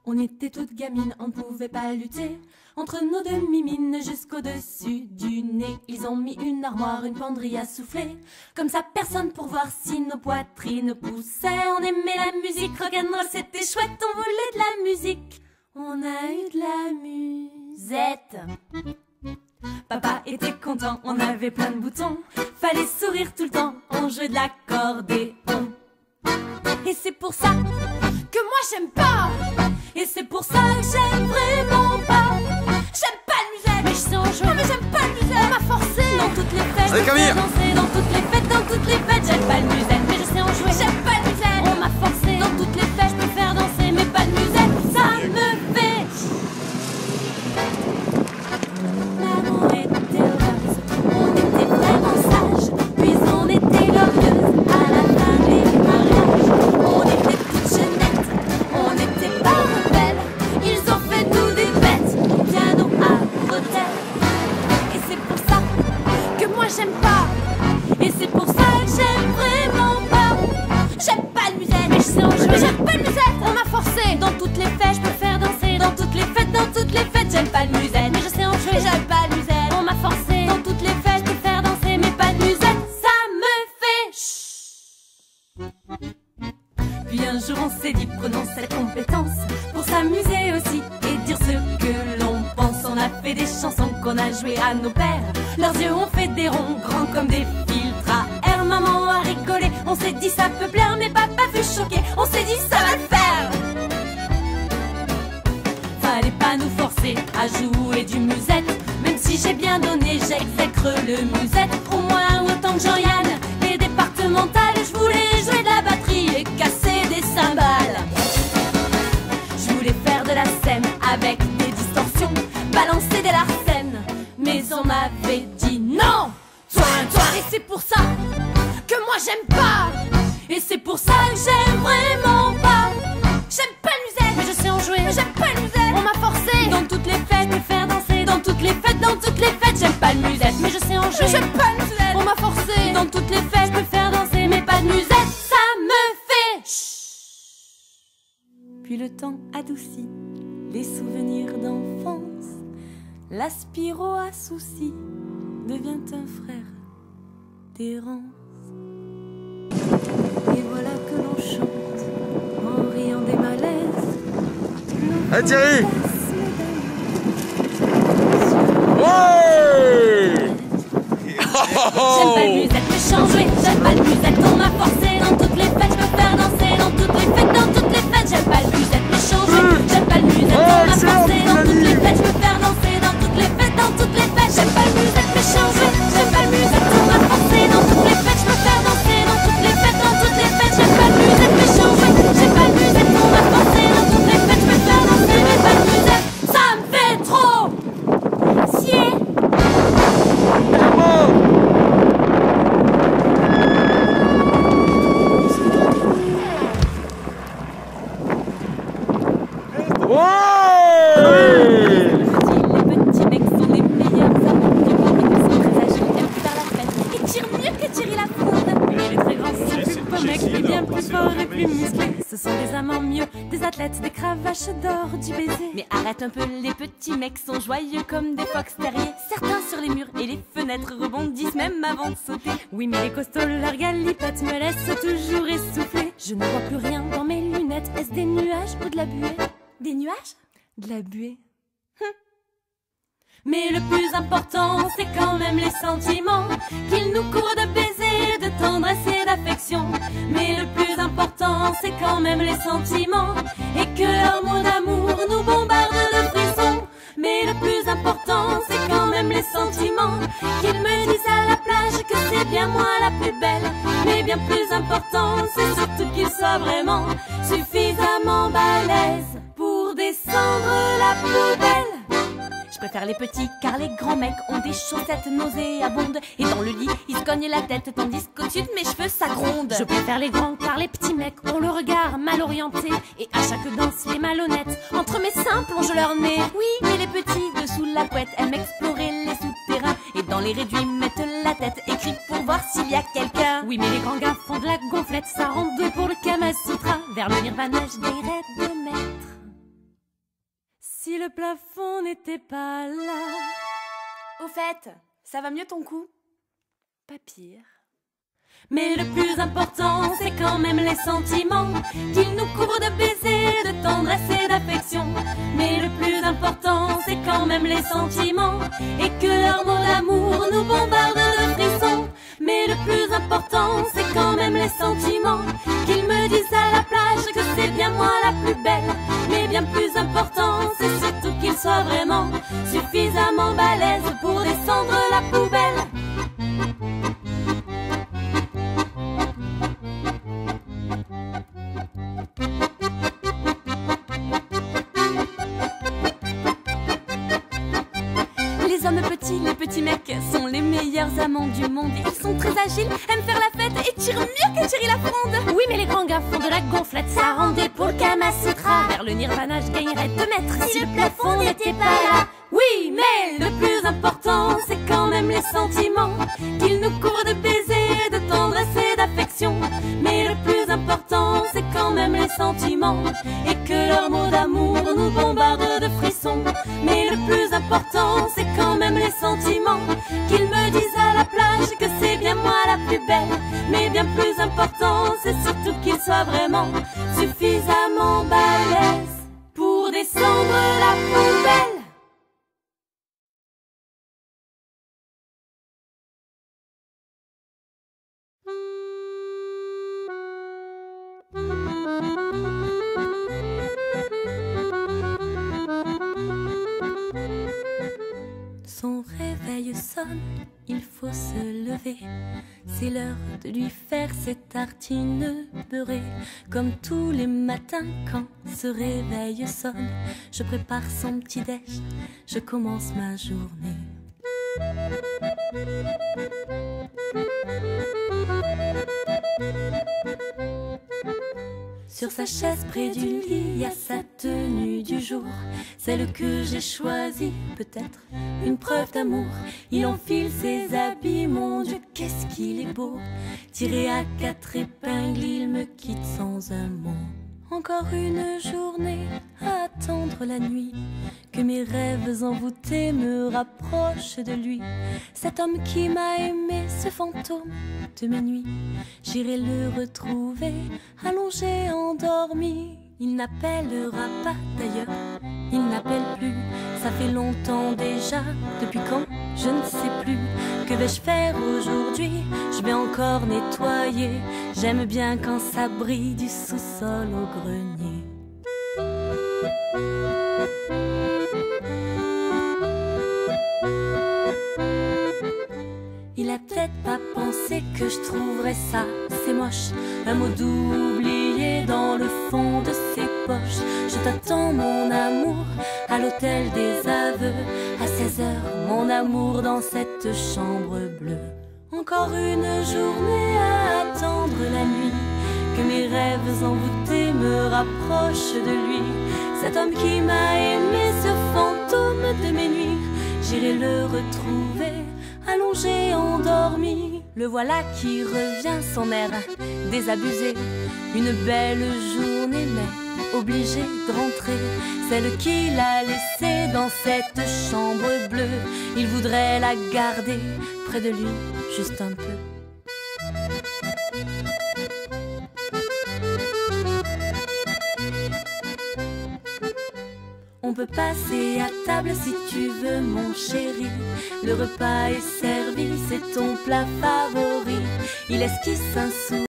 On était toutes gamines, on pouvait pas lutter. Entre nos demi-mines jusqu'au-dessus du nez, ils ont mis une armoire, une penderie à souffler. Comme ça, personne pour voir si nos poitrines poussaient. On aimait la musique, rock'n'roll, c'était chouette, on voulait de la musique. On a eu de la musette. Papa était content, on avait plein de boutons. Fallait sourire tout le temps, on jouait de l'accordéon. Et c'est pour ça que moi j'aime pas. Et c'est pour ça que j'aime vraiment pas. J'aime pas le musette, mais je sais en jouer. Non mais j'aime pas le musette, on m'a forcé. Dans toutes les fêtes, allez, je peux danser. Dans toutes les fêtes, j'aime pas le musette, mais je sais en jouer. J'aime pas le musette, on m'a forcé. Dans toutes les fêtes, je peux faire danser, mais pas de musette, ça me fait. Maman était heureuse, on était vraiment sages. Puis on était glorieuses à la fin des mariages. On était toutes jeunettes, on était pas rebelles. Ils ont fait nous des bêtes, au piano à l'hôtel. Et c'est pour ça que moi j'aime pas. Et c'est pour ça que j'aime vraiment pas. J'aime pas le musette, mais je sais en jouer. J'aime pas le musette, on m'a forcé. Dans toutes les fêtes, je peux faire danser. Dans toutes les fêtes, j'aime pas le musette, mais je sais en jouer. J'aime pas le musette, on m'a forcé. Dans toutes les fêtes, je peux faire danser, mais pas de musette, ça me fait chut. Puis un jour on s'est dit, prenons cette compétence pour s'amuser aussi et dire ce que l'on pense. On a fait des chansons qu'on a jouées à nos pères. Leurs yeux ont fait des ronds grands comme des filtres à air. Maman a rigolé, on s'est dit ça peut plaire, mais papa fut choqué. On s'est dit ça va le faire. Fallait pas nous forcer à jouer du musette. Même si j'ai bien donné, j'exècre le musette. Au moins autant que Jean-Yann, les départementales. Je voulais jouer de la batterie et casser des cymbales. Je voulais faire de la scène avec des distorsions, balancer des larcènes. Mais on m'avait dit non, toi. Et c'est pour ça que moi j'aime pas. Et c'est pour ça que j'aime vraiment pas. J'aime pas le musette, mais je sais en jouer. J'aime pas le musette, on m'a forcé. Dans toutes les fêtes, me faire danser. Dans toutes les fêtes, j'aime pas le musette, mais je sais en jouer. J'aime pas le musette, on m'a forcé. Dans toutes les fêtes, me faire danser, mais pas de musette, ça me fait chut. Puis le temps adoucit les souvenirs d'enfance. L'aspiro à souci devient un frère d'errance. Et voilà que l'on chante en riant des malaises. Allez Thierry. J'aime pas le musette, mais changer. J'aime pas le musette, on m'a forcé. Dans toutes les fêtes, je peux faire danser. Dans toutes les fêtes, j'aime pas le musette, mais changer. J'aime pas le musette, on m'a forcé. Dans toutes les fêtes, je peux faire danser. Dans toutes les fêtes, j'aime pas le musette, mais changer. J'aime pas le musette, on m'a forcé. Dans toutes les fêtes, je peux faire danser. Dans toutes les fêtes, j'aime pas le musette, mais changer. J'aime pas le musette, on m'a forcé. Dans toutes les fêtes, je peux faire danser, mais pas de musette, ça me fait trop. Sier. Les petits mecs sont les meilleurs amants du monde. Ils sont très agiles, aiment faire la fête et tirent mieux que Thierry Lafronde. Mais les très grands sont plus beaux mecs, et bien plus forts et plus musclés. Ce sont des amants mieux, des athlètes, des cravaches d'or, du baiser. Mais arrête un peu, les petits mecs sont joyeux comme des fox terriers. Certains sur les murs et les fenêtres rebondissent même avant de sauter. Oui mais les costauds, leur galipette me laissent toujours essoufflée. Je ne vois plus rien dans mes lunettes. Est-ce des nuages ou de la buée? Des nuages? De la buée. Mais le plus important, c'est quand même les sentiments qu'ils nous courent de baisers, de tendresse et d'affection. Mais le plus important, c'est quand même les sentiments et que leurs mots d'amour nous bombardent de frissons. Mais le plus important, c'est quand même les sentiments qu'ils me disent à la plage que c'est bien moi la plus belle. Mais bien plus important, c'est surtout qu'ils soient vraiment suffisamment balèzes pour descendre la poubelle. Je préfère les petits car les grands mecs ont des chaussettes nauséabondes. Et dans le lit ils se cognent la tête tandis qu'au-dessus de mes cheveux ça gronde. Je préfère les grands car les petits mecs ont le regard mal orienté. Et à chaque danse les malhonnêtes entre mes seins plongent leur nez. Oui mais les petits dessous la couette aiment explorer les souterrains. Et dans les réduits mettent la tête et crient pour voir s'il y a quelqu'un. Oui mais les grands gars font de la gonflette, ça rend deux pour le Kama Sutra. vers le nirvana je dirais 2 mètres. Si le plafond n'était pas là. Au fait, ça va mieux ton cou? Pas pire. Mais le plus important, c'est quand même les sentiments qu'ils nous couvrent de baisers, de tendresse et d'affection. Mais le plus important, c'est quand même les sentiments et que leurs mots d'amour nous bombardent de frissons. Mais le plus important, c'est quand même les sentiments qu'ils me disent à la plage que c'est bien moi la plus belle. Mais bien plus important, c'est surtout qu'ils soient vraiment suffisamment balèzes pour descendre la poubelle. Les hommes petits, les petits mecs sont les meilleurs amants du monde. Ils sont très agiles, aiment faire la fête et tirent mieux que Thierry Lafronde. Oui, mais les grands gars font de la gonflette, ça rendait pour le Kama Sutra. Vers le nirvana, je gagnerais 2 mètres si le plafond n'était pas là. Oui, mais le plus important, c'est quand même les sentiments qu'ils nous couvrent de baisers, de tendresse et d'affection. Mais le plus important, c'est quand même les sentiments et que leurs mots d'amour nous bombardent de frissons. Mais le plus important, c'est quand même les sentiments qu'ils me disent à la plage que c'est bien moi la plus belle. Mais bien plus important, c'est surtout qu'ils soient vraiment suffisamment balèzes pour descendre la poubelle. Son réveil sonne, il faut se lever. C'est l'heure de lui faire ses tartines beurrées. Comme tous les matins quand ce réveil sonne, je prépare son petit déj, je commence ma journée. Sur sa chaise près du lit, il y a sa tenue du jour, celle que j'ai choisie, peut-être une preuve d'amour. Il enfile ses habits, mon Dieu, qu'est-ce qu'il est beau. Tiré à 4 épingles, il me quitte sans un mot. Encore une journée à attendre la nuit, que mes rêves envoûtés me rapprochent de lui. Cet homme qui m'a aimé, ce fantôme de mes nuits, j'irai le retrouver, allongé, endormi. Il n'appellera pas d'ailleurs, il n'appelle plus. Ça fait longtemps déjà, depuis quand, je ne sais plus. Que vais-je faire aujourd'hui? Je vais encore nettoyer. J'aime bien quand ça brille du sous-sol au grenier. Il a peut-être pas pensé que je trouverais ça, c'est moche. Un mot d'oublié dans le fond de ses poches. Je t'attends mon amour à l'hôtel des aveux. À 16h mon amour dans cette chambre bleue. Encore une journée à attendre la nuit, que mes rêves envoûtés me rapprochent de lui. Cet homme qui m'a aimé, ce fantôme de mes nuits, j'irai le retrouver, allongé, endormi. Le voilà qui revient, son air désabusé. Une belle journée, mais obligé de rentrer. Celle qu'il a laissée dans cette chambre bleue, il voudrait la garder près de lui, juste un peu. On peut passer à table si tu veux, mon chéri. Le repas est servi, c'est ton plat favori. Il esquisse un sourire.